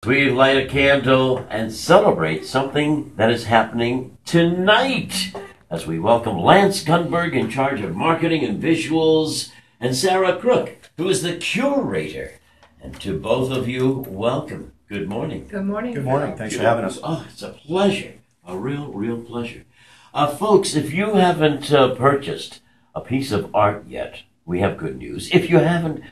We light a candle and celebrate something that is happening tonight as we welcome Lance Gunberg, in charge of marketing and visuals, and Sara Crook, who is the curator. And to both of you, welcome. Good morning. Good morning. Good morning. Thanks for having us. Oh, it's a pleasure. A real pleasure. Folks, if you haven't purchased a piece of art yet, we have good news. If you haven't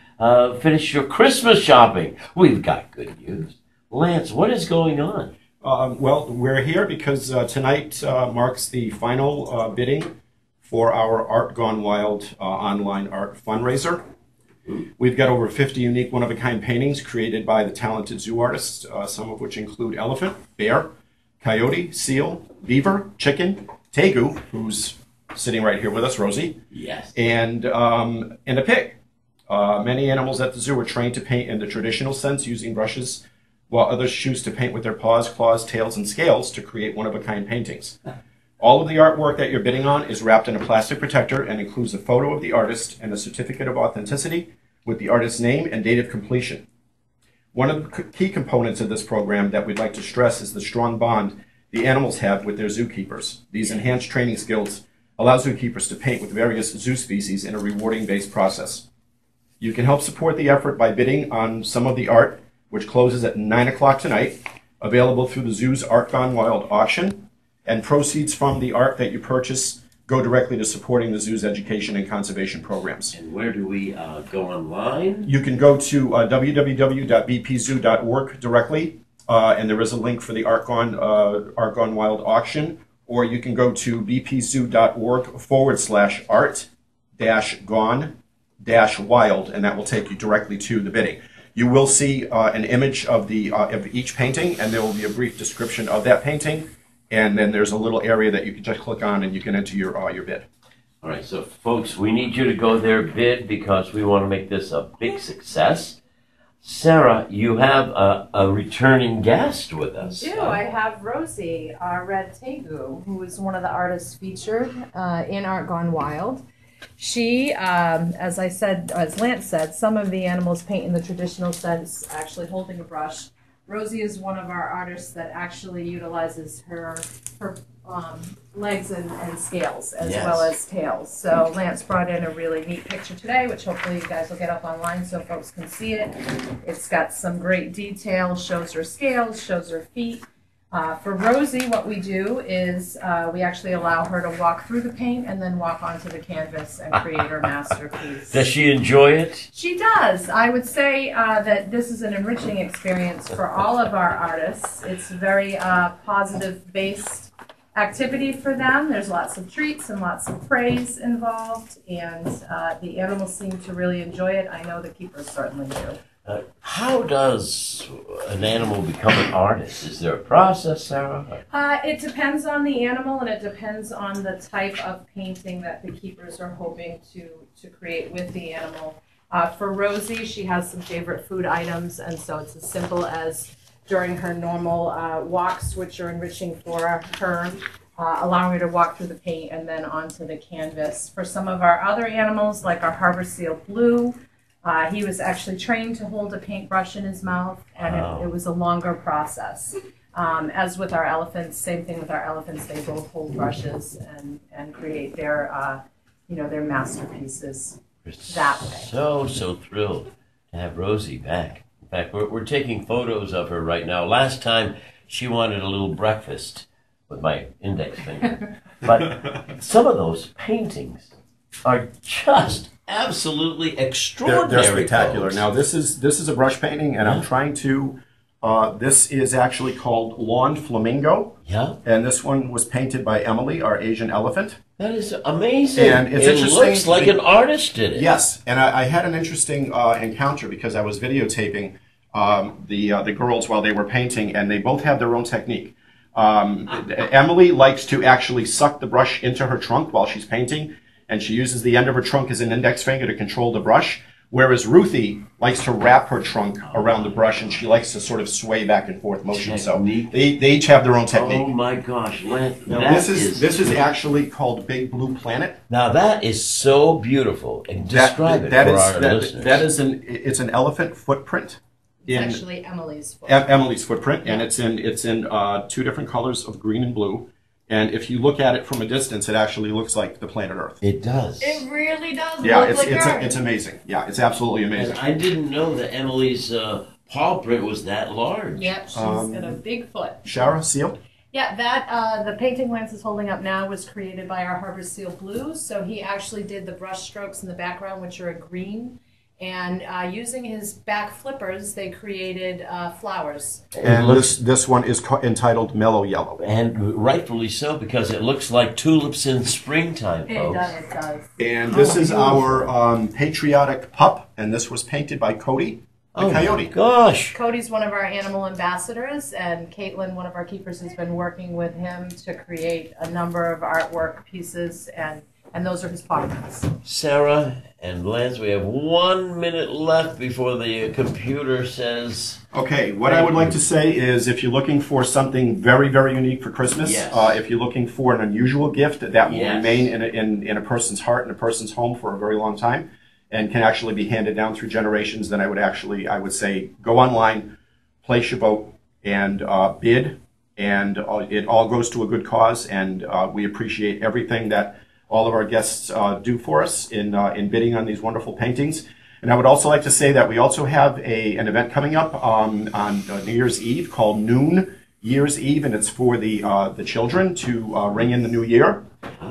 finished your Christmas shopping, we've got good news. Lance, what is going on? Well, we're here because tonight marks the final bidding for our Art Gone Wild online art fundraiser. We've got over 50 unique one-of-a-kind paintings created by the talented zoo artists, some of which include elephant, bear, coyote, seal, beaver, chicken, tegu, who's sitting right here with us, Rosie, yes, and a pig. Many animals at the zoo are trained to paint in the traditional sense using brushes, while others choose to paint with their paws, claws, tails, and scales to create one-of-a-kind paintings. All of the artwork that you're bidding on is wrapped in a plastic protector and includes a photo of the artist and a certificate of authenticity with the artist's name and date of completion. One of the key components of this program that we'd like to stress is the strong bond the animals have with their zookeepers. These enhanced training skills allow zookeepers to paint with various zoo species in a rewarding-based process. You can help support the effort by bidding on some of the art, which closes at 9 o'clock tonight, available through the zoo's Art Gone Wild auction, and proceeds from the art that you purchase go directly to supporting the zoo's education and conservation programs. And where do we go online? You can go to www.bpzoo.org directly, and there is a link for the Art Gone Wild auction, or you can go to bpzoo.org/art-gone-wild, and that will take you directly to the bidding. You will see an image of each painting, and there will be a brief description of that painting, and then there's a little area that you can just click on and you can enter your bid. All right, so folks, we need you to go there, bid, because we want to make this a big success. Sara, you have a returning guest with us. I do. I have Rosie, our red tegu, who is one of the artists featured in Art Gone Wild. She, as Lance said, some of the animals paint in the traditional sense, actually holding a brush. Rosie is one of our artists that actually utilizes her legs and scales as well as tails. So Lance brought in a really neat picture today, which hopefully you guys will get up online so folks can see it. It's got some great detail, shows her scales, shows her feet. For Rosie, what we do is we actually allow her to walk through the paint and then walk onto the canvas and create her masterpiece. Does she enjoy it? She does. I would say that this is an enriching experience for all of our artists. It's a very positive-based activity for them. There's lots of treats and lots of praise involved, and the animals seem to really enjoy it. I know the keepers certainly do. How does an animal become an artist? Is there a process, Sara? It depends on the animal, and it depends on the type of painting that the keepers are hoping to create with the animal. For Rosie, she has some favorite food items, and so it's as simple as during her normal walks, which are enriching for her, allowing her to walk through the paint and then onto the canvas. For some of our other animals, like our harbor seal Blue, he was actually trained to hold a paintbrush in his mouth, and it was a longer process. As with our elephants, same thing with our elephants, they both hold brushes and create their their masterpieces that way. So thrilled to have Rosie back. In fact, we're taking photos of her right now. Last time, she wanted a little breakfast with my index finger. But some of those paintings are just absolutely extraordinary. They're spectacular. Folks. Now this is a brush painting, and I'm trying to. This is actually called Lawn Flamingo. Yeah. And this one was painted by Emily, our Asian elephant. That is amazing. And it's it interesting. Looks like an artist did it. Yes, and I had an interesting encounter because I was videotaping the girls while they were painting, and they both have their own technique. Emily likes to actually suck the brush into her trunk while she's painting, and she uses the end of her trunk as an index finger to control the brush, whereas Ruthie likes to wrap her trunk around the brush, and she likes to sort of sway back and forth motion. Technique. So they each have their own technique. Oh my gosh, Lance, Now, this is actually called Big Blue Planet. Now that is so beautiful, and describe it for our listeners. It's an elephant footprint. It's actually Emily's foot. Emily's footprint, and it's in two different colors of green and blue. And if you look at it from a distance, it actually looks like the planet Earth. It does. It really does Yeah, look like Earth. it's amazing. Yeah, it's absolutely amazing. And I didn't know that Emily's paw print was that large. Yep, she's got a big foot. Sara, seal? Yeah, that the painting Lance is holding up now was created by our Harbor Seal Blue. So he actually did the brush strokes in the background, which are a green. And using his back flippers, they created flowers. And this one is entitled Mellow Yellow. And rightfully so, because it looks like tulips in springtime, folks. It does. And this is our patriotic pup, and this was painted by Cody, the coyote. My gosh. Cody's one of our animal ambassadors, and Caitlin, one of our keepers, has been working with him to create a number of artwork pieces, and those are his portraits. Sara and Lance, we have 1 minute left before the computer says... Okay, what I would like to say is if you're looking for something very, very unique for Christmas, Yes. If you're looking for an unusual gift that will Yes. remain in a person's heart and a person's home for a very long time and can actually be handed down through generations, then I would say go online, place your vote, and bid, and it all goes to a good cause, and we appreciate everything that all of our guests do for us in bidding on these wonderful paintings. And I would also like to say that we also have an event coming up on New Year's Eve called Noon Year's Eve, and it's for the children to ring in the new year.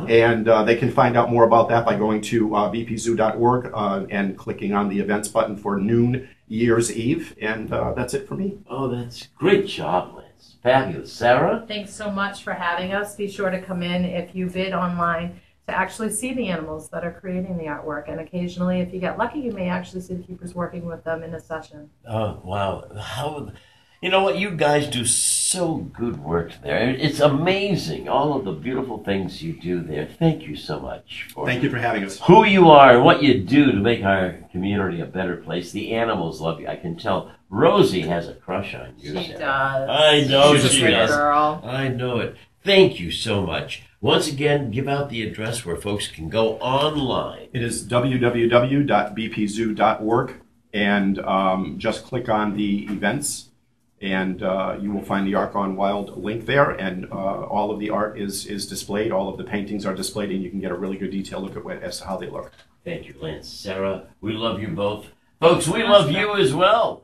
And they can find out more about that by going to bpzoo.org and clicking on the events button for Noon Year's Eve. And that's it for me. Oh, that's great job, Lance. Fabulous. Sara? Thanks so much for having us. Be sure to come in if you bid online to actually see the animals that are creating the artwork. And occasionally, if you get lucky, you may actually see the keepers working with them in a session. Oh, wow. You know what? You guys do so good work there. It's amazing, all of the beautiful things you do there. Thank you so much for Thank you for having us. who you are and what you do to make our community a better place. The animals love you. I can tell Rosie has a crush on you. She Sara. does. I know She's a she sweet does. girl. I know it. Thank you so much. Once again, give out the address where folks can go online. It is www.bpzoo.org, and just click on the events, and you will find the Ark Gone Wild link there, and all of the art is displayed, all of the paintings are displayed, and you can get a really good detailed look at as to how they look. Thank you, Lance. Sara, we love you both. Folks, we love you as well.